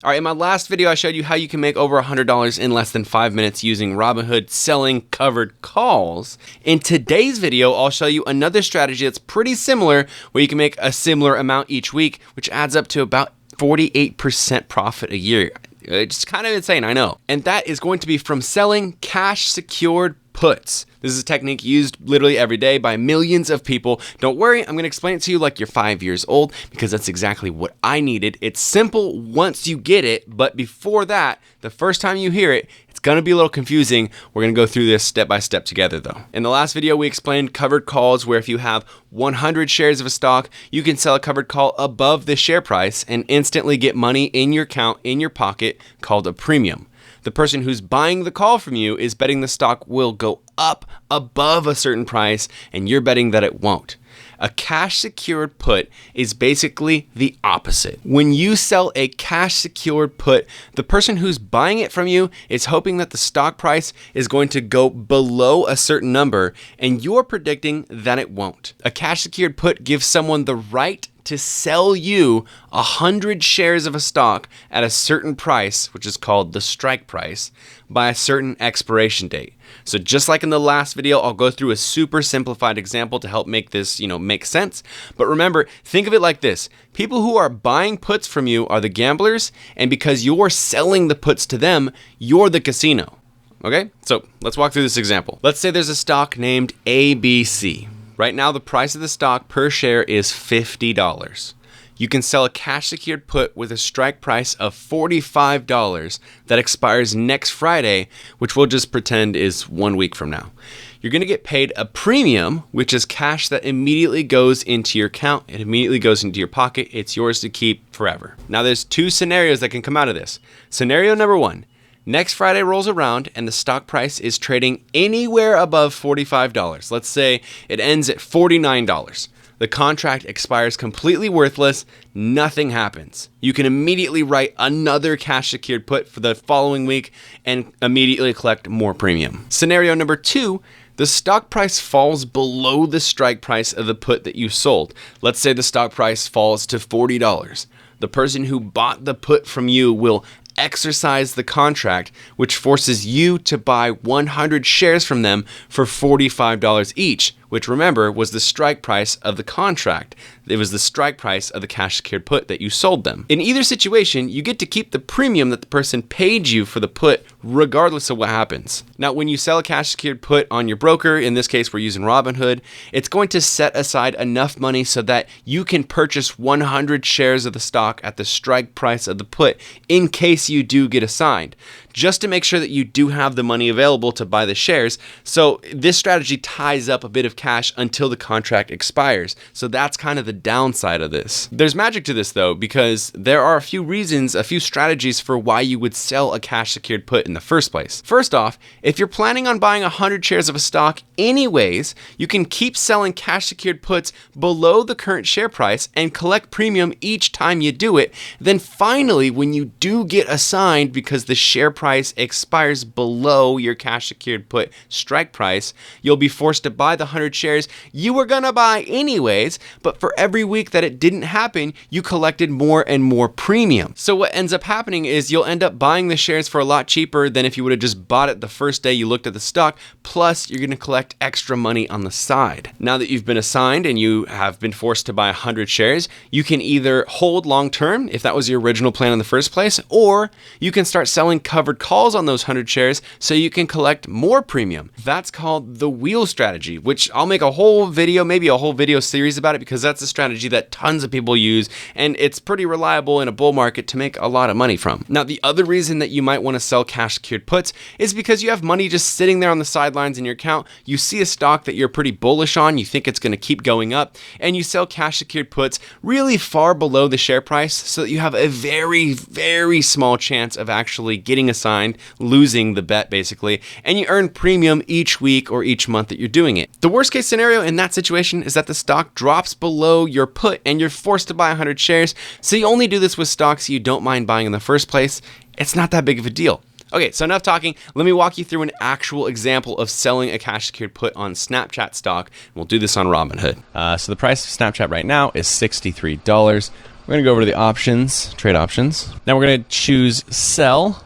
All right, in my last video, I showed you how you can make over $100 in less than 5 minutes using Robinhood selling covered calls. In today's video, I'll show you another strategy that's pretty similar where you can make a similar amount each week, which adds up to about 48% profit a year. It's kind of insane, I know. And that is going to be from selling cash secured puts. This is a technique used literally every day by millions of people. Don't worry, I'm going to explain it to you like you're 5 years old because that's exactly what I needed. It's simple once you get it, but before that, the first time you hear it, it's going to be a little confusing. We're going to go through this step by step together though. In the last video, we explained covered calls where if you have 100 shares of a stock, you can sell a covered call above the share price and instantly get money in your account, in your pocket, called a premium. The person who's buying the call from you is betting the stock will go up above a certain price, and you're betting that it won't. A cash secured put is basically the opposite. When you sell a cash secured put, the person who's buying it from you is hoping that the stock price is going to go below a certain number, and you're predicting that it won't. A cash secured put gives someone the right to sell you 100 shares of a stock at a certain price, which is called the strike price, by a certain expiration date. So just like in the last video, I'll go through a super simplified example to help make this, make sense. But remember, think of it like this. People who are buying puts from you are the gamblers, and because you're selling the puts to them, you're the casino. Okay? So let's walk through this example. Let's say there's a stock named ABC. Right now, the price of the stock per share is $50. You can sell a cash secured put with a strike price of $45 that expires next Friday, which we'll just pretend is 1 week from now. You're going to get paid a premium, which is cash that immediately goes into your account. It immediately goes into your pocket. It's yours to keep forever. Now, there's two scenarios that can come out of this. Scenario number one. Next Friday rolls around and the stock price is trading anywhere above $45. Let's say it ends at $49. The contract expires completely worthless, nothing happens. You can immediately write another cash secured put for the following week and immediately collect more premium. Scenario number two, the stock price falls below the strike price of the put that you sold. Let's say the stock price falls to $40. The person who bought the put from you will exercise the contract, which forces you to buy 100 shares from them for $45 each, which remember was the strike price of the contract. It was the strike price of the cash secured put that you sold them. In either situation, you get to keep the premium that the person paid you for the put regardless of what happens. Now, when you sell a cash secured put on your broker, in this case we're using Robinhood, it's going to set aside enough money so that you can purchase 100 shares of the stock at the strike price of the put in case you do get assigned, just to make sure that you do have the money available to buy the shares. So this strategy ties up a bit of cash until the contract expires. So that's kind of the downside of this. There's magic to this though, because there are a few strategies for why you would sell a cash secured put in the first place. First off, if you're planning on buying 100 shares of a stock anyways, you can keep selling cash secured puts below the current share price and collect premium each time you do it. Then finally, when you do get assigned because the share price expires below your cash secured put strike price, you'll be forced to buy the 100 shares you were gonna buy anyways, but for every week that it didn't happen, you collected more and more premium. So what ends up happening is you'll end up buying the shares for a lot cheaper than if you would have just bought it the first day you looked at the stock, plus you're gonna collect extra money on the side. Now that you've been assigned and you have been forced to buy 100 shares, you can either hold long term, if that was your original plan in the first place, or you can start selling covered calls on those 100 shares so you can collect more premium. That's called the wheel strategy, which I'll make a whole video, maybe a whole video series about it, because that's a strategy that tons of people use and it's pretty reliable in a bull market to make a lot of money from. Now, the other reason that you might want to sell cash secured puts is because you have money just sitting there on the sidelines in your account. You see a stock that you're pretty bullish on, you think it's going to keep going up, and you sell cash secured puts really far below the share price so that you have a very, very small chance of actually getting assigned, losing the bet basically, and you earn premium each week or each month that you're doing it. The worst case scenario in that situation is that the stock drops below your put and you're forced to buy 100 shares, so you only do this with stocks you don't mind buying in the first place. It's not that big of a deal. Okay, so enough talking. Let me walk you through an actual example of selling a cash secured put on Snapchat stock. We'll do this on Robinhood. So the price of Snapchat right now is $63. We're We're going to go over to the options, trade options. Now we're going to choose sell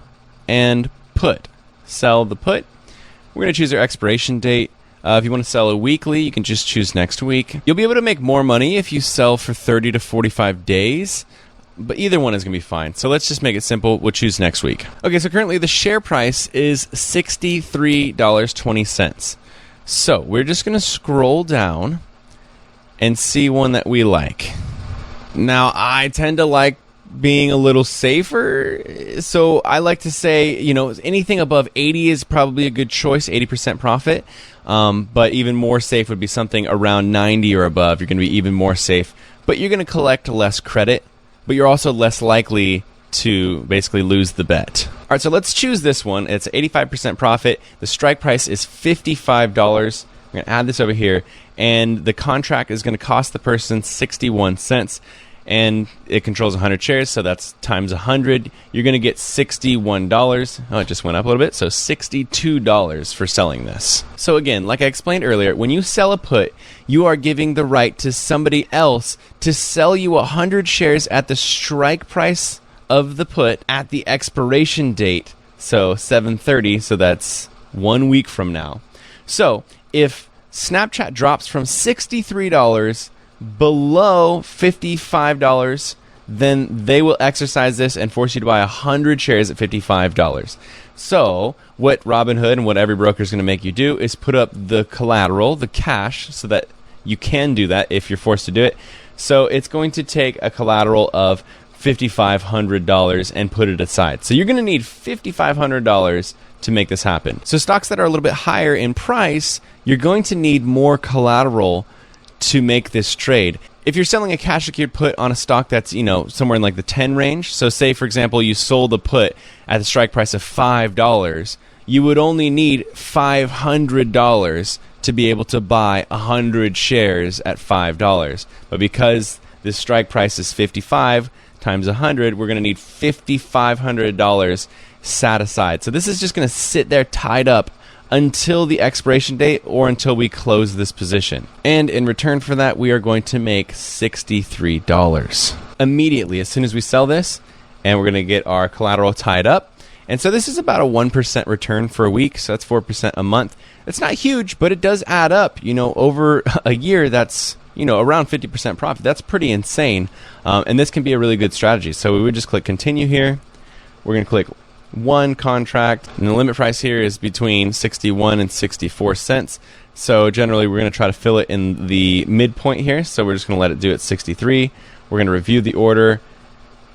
and put. Sell the put. We're going to choose our expiration date. If you want to sell a weekly, you can just choose next week. You'll be able to make more money if you sell for 30 to 45 days, but either one is going to be fine. So let's just make it simple. We'll choose next week. Okay, so currently the share price is $63.20. So we're just going to scroll down and see one that we like. Now, I tend to like being a little safer, so I like to say, anything above 80 is probably a good choice, 80% profit. But even more safe would be something around 90 or above. You're going to be even more safe, but you're going to collect less credit, but you're also less likely to basically lose the bet. All right, so let's choose this one. It's 85% profit. The strike price is $55. We're going to add this over here, and the contract is going to cost the person 61 cents. And it controls 100 shares, so that's times 100. You're going to get $61. Oh, it just went up a little bit, so $62 for selling this. So again, like I explained earlier, when you sell a put, you are giving the right to somebody else to sell you 100 shares at the strike price of the put at the expiration date, so 7/30, so that's 1 week from now. So if Snapchat drops from $63 below $55, then they will exercise this and force you to buy 100 shares at $55. So what Robinhood and what every broker is going to make you do is put up the collateral, the cash, so that you can do that if you're forced to do it. So it's going to take a collateral of $5,500 and put it aside. So you're going to need $5,500 to make this happen. So stocks that are a little bit higher in price, you're going to need more collateral to make this trade. If you're selling a cash secured put on a stock that's, somewhere in like the 10 range, so say for example you sold a put at the strike price of $5, you would only need $500 to be able to buy 100 shares at $5. But because the strike price is 55 times 100, we're going to need $5,500 sat aside. So this is just going to sit there tied up until the expiration date or until we close this position. And in return for that, we are going to make $63 immediately as soon as we sell this, and we're going to get our collateral tied up. And so this is about a 1% return for a week, so that's 4% a month. It's not huge, but it does add up. Over a year, that's around 50% profit. That's pretty insane. And this can be a really good strategy. So we would just click continue here. We're going to click one contract, and the limit price here is between 61 and 64 cents. So generally we're going to try to fill it in the midpoint here, so we're just going to let it do it 63. We're going to review the order,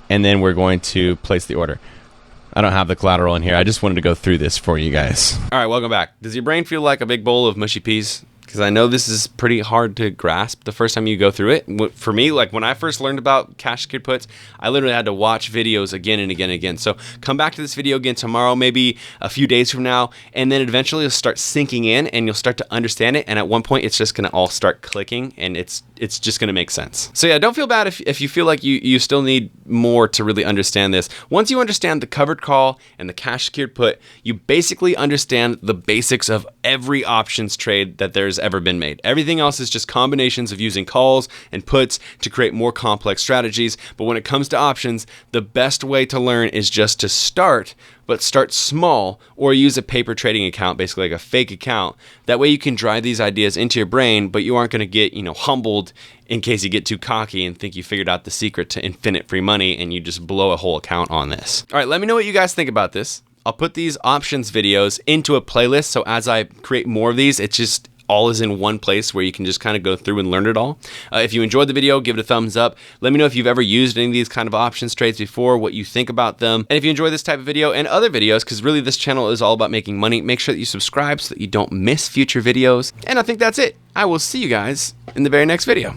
and then we're going to place the order. I don't have the collateral in here. I just wanted to go through this for you guys. All right, welcome back. Does your brain feel like a big bowl of mushy peas? Because I know this is pretty hard to grasp the first time you go through it. For me, like when I first learned about cash secured puts, I literally had to watch videos again and again and again. So come back to this video again tomorrow, maybe a few days from now, and then eventually it'll start sinking in and you'll start to understand it. And at one point, it's just going to all start clicking and it's just going to make sense. So yeah, don't feel bad if you feel like you still need more to really understand this. Once you understand the covered call and the cash secured put, you basically understand the basics of every options trade that there's ever been made. Everything else is just combinations of using calls and puts to create more complex strategies. But when it comes to options, the best way to learn is just to start, but start small, or use a paper trading account, basically like a fake account. That way you can drive these ideas into your brain, but you aren't going to get, humbled in case you get too cocky and think you figured out the secret to infinite free money and you just blow a whole account on this. All right, let me know what you guys think about this. I'll put these options videos into a playlist, so as I create more of these, it's just all is in one place where you can just kind of go through and learn it all. If you enjoyed the video, give it a thumbs up. Let me know if you've ever used any of these kind of options trades before, what you think about them. And if you enjoy this type of video and other videos, because really this channel is all about making money, make sure that you subscribe so that you don't miss future videos. And I think that's it. I will see you guys in the very next video.